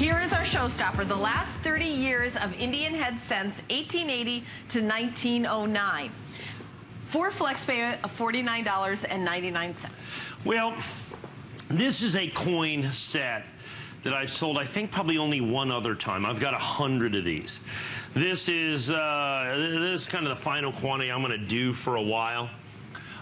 Here is our showstopper, the last 30 years of Indian head cents, 1880 to 1909. For FlexPay of $49.99. Well, this is a coin set that I've sold, I think, probably only one other time. I've got 100 of these. This is kind of the final quantity I'm going to do for a while.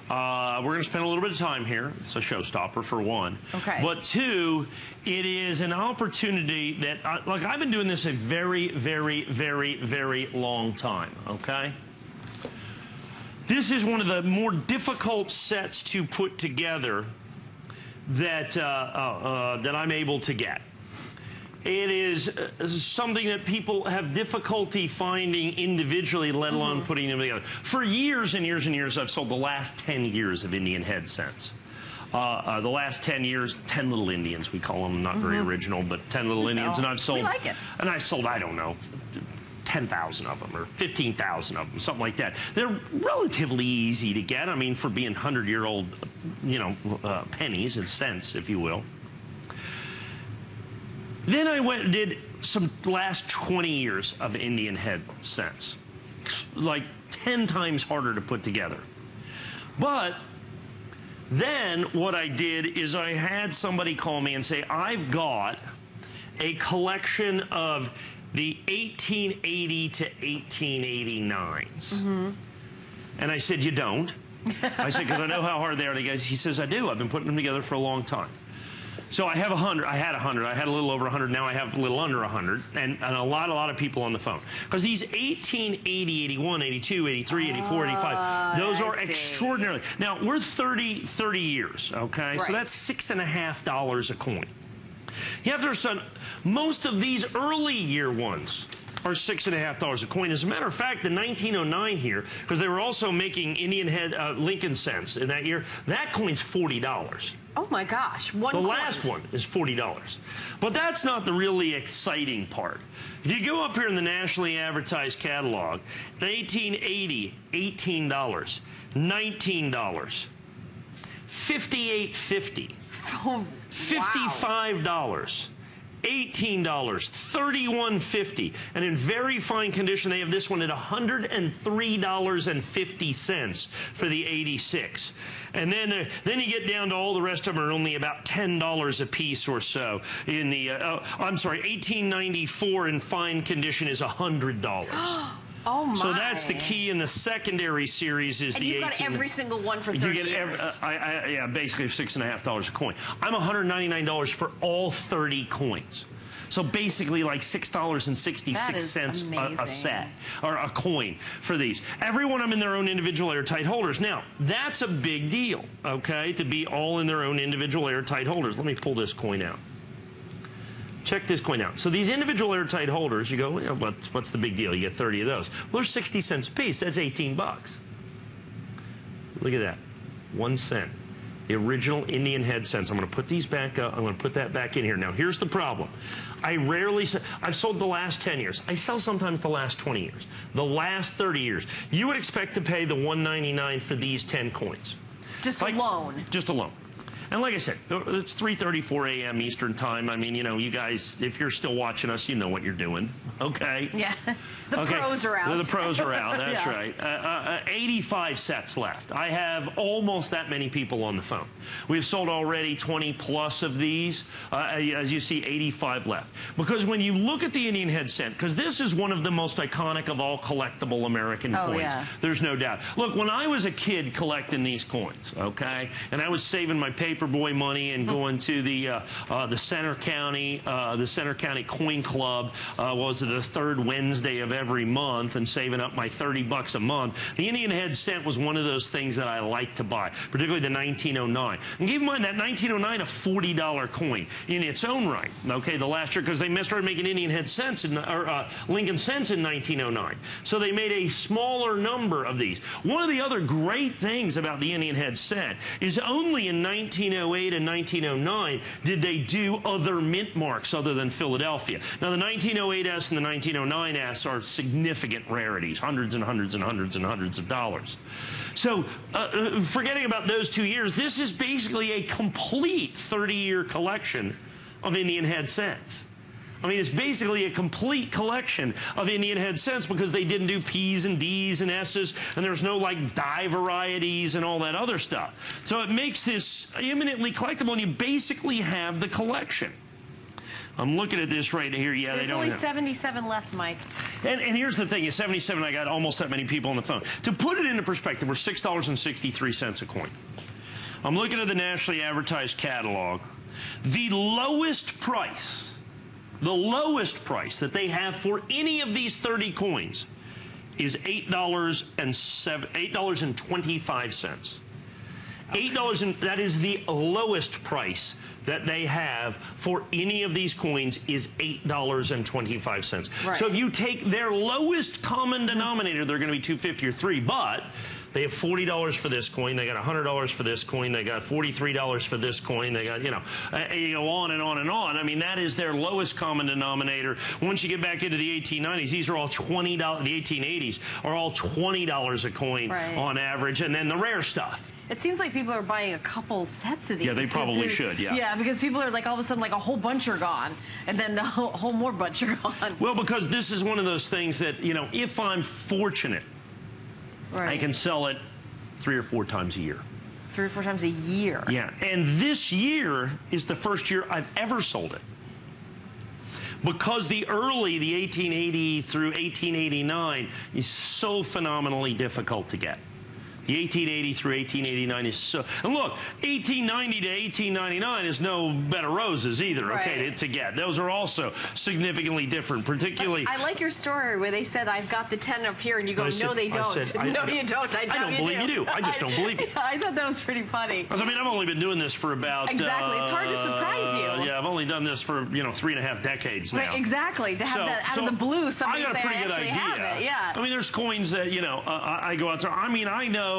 We're going to spend a little bit of time here. It's a showstopper, for one. Okay. But two, it is an opportunity that, like, I've been doing this a very, very, very, very long time, okay? This is one of the more difficult sets to put together that, that I'm able to get. It is something that people have difficulty finding individually, let alone putting them together. For years and years and years, I've sold the last 10 years of Indian head cents. The last 10 years, 10 little Indians, we call them, not very original, but 10 little Indians. And I've sold, we like it. And I've sold, I don't know, 10,000 of them or 15,000 of them, something like that. They're relatively easy to get. I mean, for being 100-year-old, you know, pennies and cents, if you will. Then I went and did some last 20 years of Indian head cents, like 10 times harder to put together. But then what I did is I had somebody call me and say, I've got a collection of the 1880 to 1889s. And I said, you don't? I said, because I know how hard they are. He says, I do. I've been putting them together for a long time. So I have 100. I had 100. I had a little over 100. Now I have a little under 100. And a lot of people on the phone. Because these 1880, 81, 82, 83, 84, 85, those are extraordinary. Now, we're 30 years, okay? Right. So that's $6.50 a coin. You have to understand, most of these early year ones are $6.50 a coin. As a matter of fact, the 1909 here, because they were also making Indian head Lincoln cents in that year, that coin's $40. Oh my gosh, one coin. The last one is $40. But that's not the really exciting part. If you go up here in the nationally advertised catalog, in 1880, $18, $19, $58.50, Oh, $55, $18, $31.50, and in very fine condition, they have this one at $103.50 for the 86. And then you get down to all the rest of them are only about $10 a piece or so. In the I'm sorry, 1894 in fine condition is $100. Oh my. So that's the key in the secondary series is the 18. And you got every single one for 30 years. Yeah, basically $6.50 a coin. I'm $199 for all 30 coins. So basically like $6.66 a set, or a coin for these. Every one of them in their own individual airtight holders. Now, that's a big deal, okay, to be all in their own individual airtight holders. Let me pull this coin out. Check this coin out. So these individual airtight holders, you go, well, what's the big deal? You get 30 of those. Well, they're 60 cents a piece. That's 18 bucks. Look at that. 1 cent. The original Indian head cents. I'm going to put these back up. I'm going to put that back in here. Now, here's the problem. I've sold the last 10 years. I sell sometimes the last 20 years. The last 30 years. You would expect to pay the $1.99 for these 10 coins. Just alone. Just alone. And like I said, it's 3:34 a.m. Eastern time. I mean, you know, you guys, if you're still watching us, you know what you're doing, okay? Yeah, the pros are out. The pros are out, that's right. 85 sets left. I have almost that many people on the phone. We've sold already 20 plus of these. As you see, 85 left. Because when you look at the Indian head cent, because this is one of the most iconic of all collectible American coins. Yeah. There's no doubt. Look, when I was a kid collecting these coins, okay, and I was saving my paperboy money and going to the Center County Coin Club, was it the third Wednesday of every month, and saving up my 30 bucks a month. The Indian head cent was one of those things that I liked to buy, particularly the 1909. And keep in mind that 1909, a $40 coin in its own right. Okay, the last year, because they started making Indian head cents or Lincoln cents in 1909, so they made a smaller number of these. One of the other great things about the Indian head cent is only in 1908 and 1909 did they do other mint marks other than Philadelphia. Now, the 1908S and the 1909S are significant rarities, hundreds and hundreds and hundreds and hundreds of dollars. So forgetting about those 2 years, this is basically a complete 30-year collection of Indian head cents. I mean, it's basically a complete collection of Indian head cents because they didn't do P's and D's and S's, and there's no like dye varieties and all that other stuff. So it makes this eminently collectible, and you basically have the collection. I'm looking at this right here. Yeah, there's they don't only have 77 left, Mike. And here's the thing, at 77, I got almost that many people on the phone. To put it into perspective, we're $6.63 a coin. I'm looking at the nationally advertised catalog. The lowest price that they have for any of these 30 coins is $8.25. That is the lowest price that they have for any of these coins is $8.25. Right. So if you take their lowest common denominator, they're going to be $2.50 or $3, but they have $40 for this coin, they got $100 for this coin, they got $43 for this coin, they got, you go on and on and on. I mean, that is their lowest common denominator. Once you get back into the 1890s, these are all $20, the 1880s are all $20 a coin on average, and then the rare stuff. It seems like people are buying a couple sets of these. Yeah, they probably should, yeah. Yeah, because people are like, all of a sudden, like a whole bunch are gone, and then the whole more bunch are gone. Well, because this is one of those things that, if I'm fortunate, I can sell it 3 or 4 times a year. 3 or 4 times a year? Yeah, and this year is the first year I've ever sold it. Because the 1880 through 1889 is so phenomenally difficult to get. The 1880 through 1889 is so, and look, 1890 to 1899 is no bed of roses either, okay, to get. Those are also significantly different, particularly. But I like your story where they said, I've got the 10 up here, and you go, no, they don't. No, you don't. I don't believe you do. I just don't believe you. I thought that was pretty funny. I mean, I've only been doing this for about. Exactly. It's hard to surprise you. Yeah, I've only done this for, 3.5 decades now. Right, exactly. To have that out of the blue, somebody say, I actually have it. Yeah. I mean, there's coins that, I go out there. I mean, I know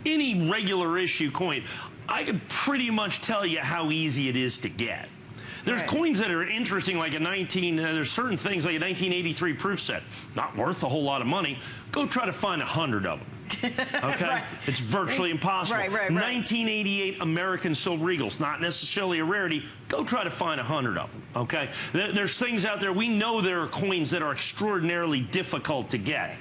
any regular issue coin, I could pretty much tell you how easy it is to get. There's coins that are interesting, like there's certain things like a 1983 proof set, not worth a whole lot of money. Go try to find 100 of them. Okay? It's virtually impossible. 1988 American Silver Eagles, not necessarily a rarity. Go try to find 100 of them. Okay? There's things out there. We know there are coins that are extraordinarily difficult to get.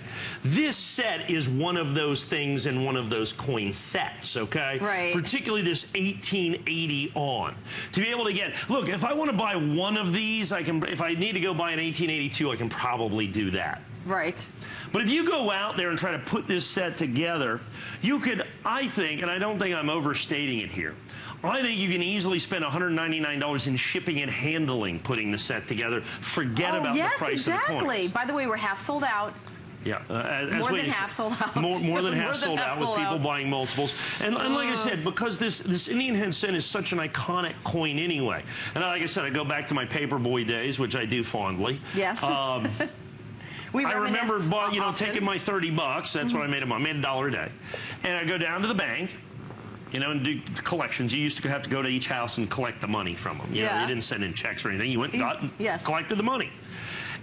This set is one of those things in one of those coin sets. Okay? Particularly this 1880 on. To be able to get, look, if I want to buy one of these, I can. If I need to go buy an 1882, I can probably do that. Right. But if you go out there and try to put this set together, you could, I think, and I don't think I'm overstating it here, I think you can easily spend $199 in shipping and handling putting the set together. Forget about the price of the coins. By the way, we're half sold out. Yeah, more than half sold out. More than half sold out with people buying multiples. And like I said, because this Indian head cent is such an iconic coin anyway. And like I said, I go back to my paperboy days, which I do fondly. Yes. I remember, taking my $30. That's what I made. I made $1 a day, and I go down to the bank, and do collections. You used to have to go to each house and collect the money from them. You didn't send in checks or anything. You went and got and collected the money.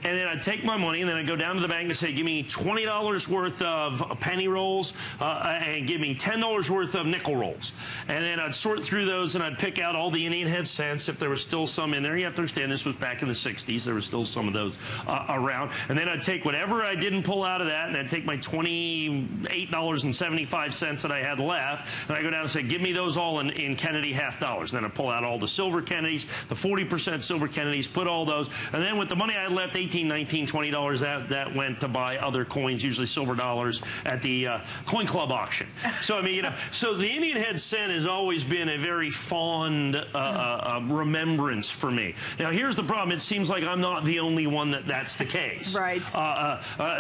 And then I'd take my money, and then I'd go down to the bank and say, give me $20 worth of penny rolls and give me $10 worth of nickel rolls. And then I'd sort through those, and I'd pick out all the Indian head cents if there was still some in there. You have to understand, this was back in the 60s. There was still some of those around. And then I'd take whatever I didn't pull out of that, and I'd take my $28.75 that I had left, and I'd go down and say, give me those all in Kennedy half dollars. And then I'd pull out all the silver Kennedys, the 40% silver Kennedys, put all those. And then with the money I had left, $18, $19, $20, that went to buy other coins, usually silver dollars, at the coin club auction. So, I mean, so the Indian head cent has always been a very fond remembrance for me. Now, here's the problem. It seems like I'm not the only one that's the case. Right.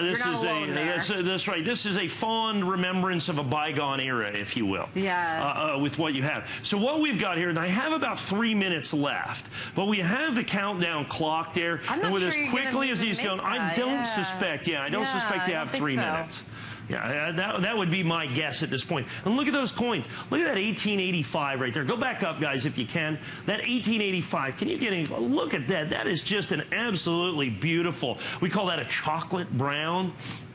This is that's right. This is a fond remembrance of a bygone era, if you will. Yeah. With what you have. So what we've got here, and I have about 3 minutes left, but we have the countdown clock there, and with as quickly as he's going, I don't suspect. I don't suspect you have 3 minutes. Yeah, that would be my guess at this point. And look at those coins. Look at that 1885 right there. Go back up, guys, if you can. That 1885. Can you get a look at that? That is just an absolutely beautiful. We call that a chocolate brown.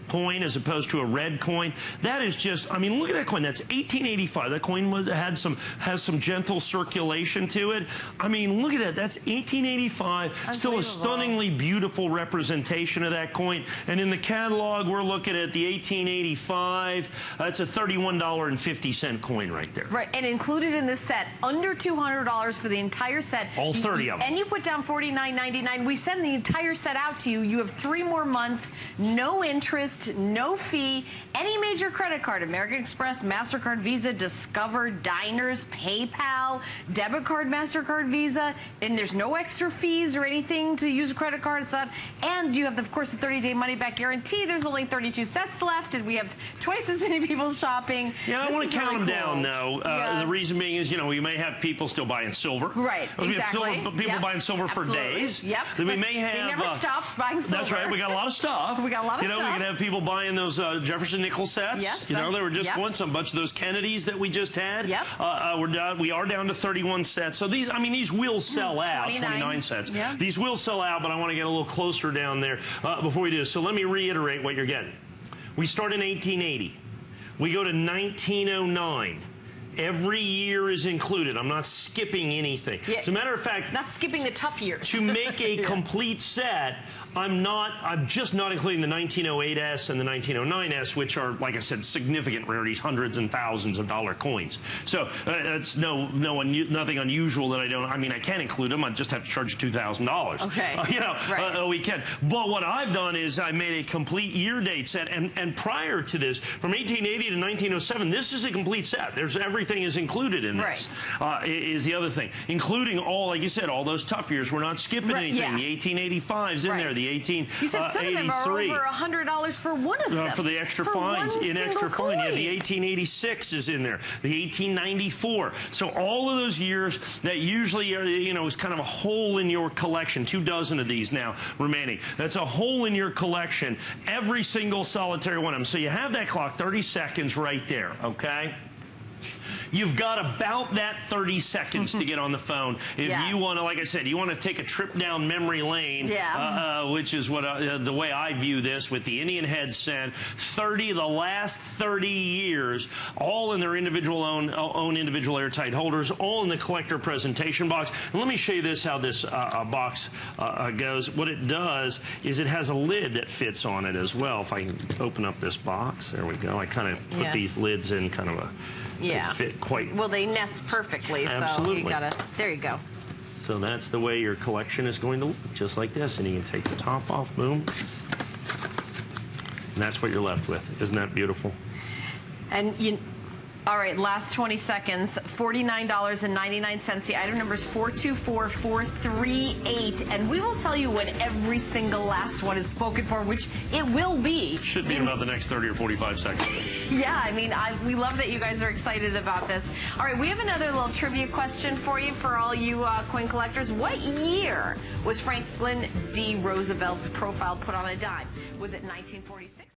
coin as opposed to a red coin. That is just, I mean, look at that coin. That's 1885. That coin has some gentle circulation to it. I mean, look at that. That's 1885. Still a stunningly beautiful representation of that coin. And in the catalog, we're looking at the 1885. That's a $31.50 coin right there. Right, and included in this set, under $200 for the entire set. All 30 of them. And you put down $49.99. We send the entire set out to you. You have 3 more months, no interest, no fee. Any major credit card, American Express, MasterCard, Visa, Discover, Diners, PayPal, debit card, MasterCard, Visa, and there's no extra fees or anything to use a credit card. It's not, and you have, of course, the 30-day money-back guarantee. There's only 32 sets left, and we have twice as many people shopping. Yeah, I want to count them down, though. Yeah. The reason being is, you know, we may have people still buying silver. Right, We exactly. have people buying silver for days. Yep. Then we may have... They never stopped buying silver. That's right. We got a lot of stuff. We got a lot of stuff. You know, we can have people buying those Jefferson nickel sets. Yep. You know, they were just once. A bunch of those Kennedys that we just had. Yep. We are down to 31 sets. So these, I mean, these will sell out. 29 sets. Yeah. These will sell out, but I want to get a little closer down there before we do. So let me reiterate what you're getting. We start in 1880. We go to 1909. Every year is included. I'm not skipping anything. Yeah. As a matter of fact, not skipping the tough years. To make a complete set, I'm just not including the 1908S and the 1909S, which are, like I said, significant rarities, hundreds and thousands of dollar coins. So that's nothing unusual that I don't. I mean, I can include them. I just have to charge you $2,000. Okay. You know, right. We can. But what I've done is I made a complete year date set, and prior to this, from 1880 to 1907, this is a complete set. There's everything is included in this. Right. Is the other thing, including all, like you said, all those tough years. We're not skipping anything. Yeah. The 1885's in there. The 1883. You said some of them are over $100 for one of them. For the extra fines. In extra fine. Yeah, the 1886 is in there. The 1894. So all of those years that usually are, you know, is kind of a hole in your collection. 24 of these now remaining. That's a hole in your collection. Every single solitary one of them. So you have that clock, 30 seconds right there, okay? You've got about that 30 seconds to get on the phone. If you want to, like I said, you want to take a trip down memory lane, which is what the way I view this with the Indian Head Scent. The last 30 years, all in their individual own individual airtight holders, all in the collector presentation box. And let me show you this, how this box goes. What it does is it has a lid that fits on it as well. If I can open up this box, there we go. I kind of put these lids in kind of a... They fit quite well. They nest perfectly. Absolutely. So you gotta. There you go. So that's the way your collection is going to look, just like this. And you can take the top off, boom, and that's what you're left with. Isn't that beautiful? And you. All right, last 20 seconds, $49.99. The item number is 424438, and we will tell you when every single last one is spoken for, which it will be. Should be in about the next 30 or 45 seconds. Yeah, I mean, we love that you guys are excited about this. All right, we have another little trivia question for you, for all you coin collectors. What year was Franklin D. Roosevelt's profile put on a dime? Was it 1946?